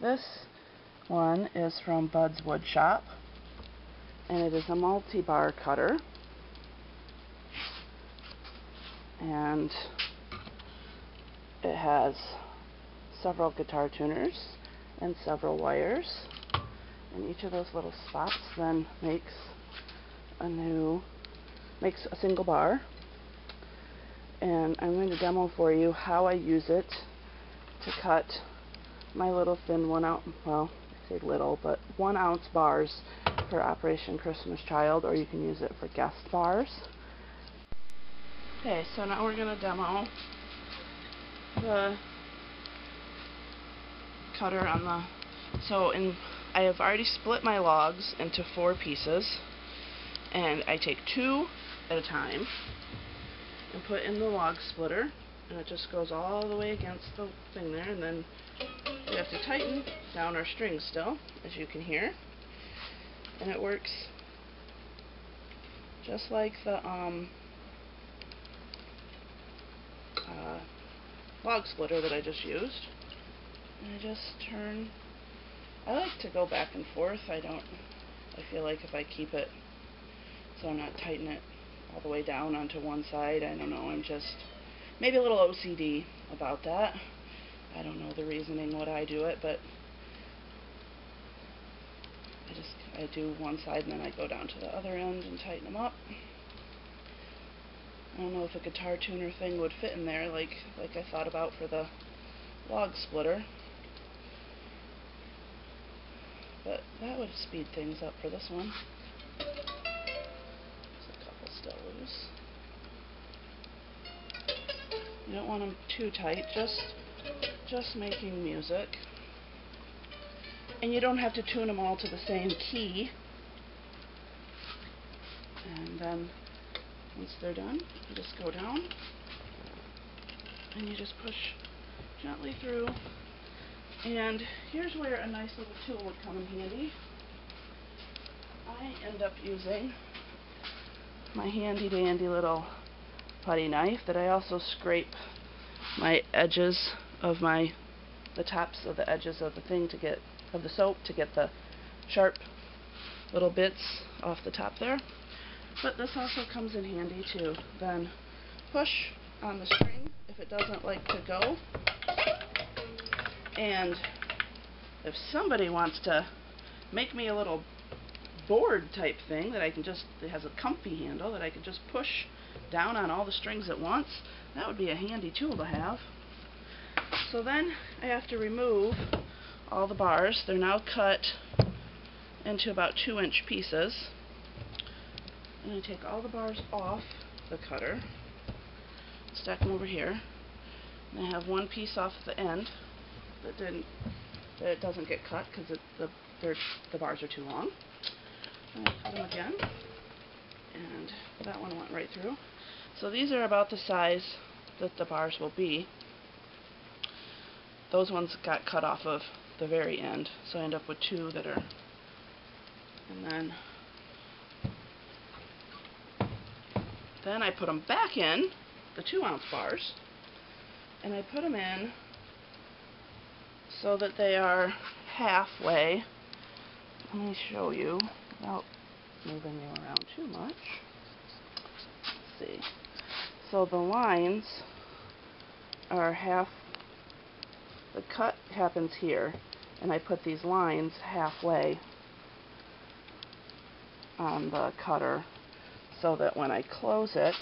This one is from Bud's Wood Shop, and it is a multi-bar cutter, and it has several guitar tuners and several wires, and each of those little spots then makes a single bar. And I'm going to demo for you how I use it to cut my little thin 1 ounce, well, I say little, but 1 ounce bars for Operation Christmas Child, or you can use it for guest bars. Okay, so now we're going to demo the cutter on the, I have already split my logs into 4 pieces, and I take 2 at a time and put in the log splitter, and it just goes all the way against the thing there, and then we have to tighten down our strings still, as you can hear, and it works just like the log splitter that I just used. And I just turn. I like to go back and forth. I feel like if I keep it so I'm not tightening it all the way down onto one side, I don't know, I'm just maybe a little OCD about that. I don't know the reasoning what I do it, but I do one side and then I go down to the other end and tighten them up. I don't know if a guitar tuner thing would fit in there like I thought about for the log splitter, but that would speed things up for this one. There's a couple still loose. You don't want them too tight, just making music. And you don't have to tune them all to the same key. And then once they're done, you just go down and you just push gently through. And here's where a nice little tool would come in handy. I end up using my handy dandy little putty knife that I also scrape my edges of the tops of the edges of the thing of the soap to get the sharp little bits off the top there. But this also comes in handy to then push on the string if it doesn't like to go. And if somebody wants to make me a little board type thing that it has a comfy handle that I can just push down on all the strings at once, that would be a handy tool to have. So then I have to remove all the bars. They're now cut into about 2-inch pieces. And I take all the bars off the cutter, stack them over here, and I have one piece off the end that it doesn't get cut because the bars are too long. And I cut them again, and that one went right through. So these are about the size that the bars will be. Those ones got cut off of the very end, so I end up with 2 that are, and then I put them back in, the 2-ounce bars, and I put them in so that they are halfway. Let me show you without moving you around too much. Let's see. So the lines are half, the cut happens here, and I put these lines halfway on the cutter so that when I close it,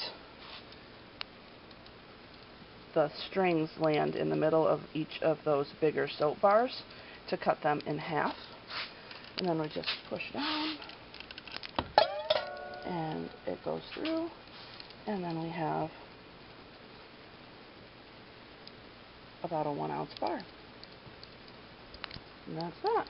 the strings land in the middle of each of those bigger soap bars to cut them in half. And then we just push down, and it goes through, and then we have about a 1-ounce bar. And that's that.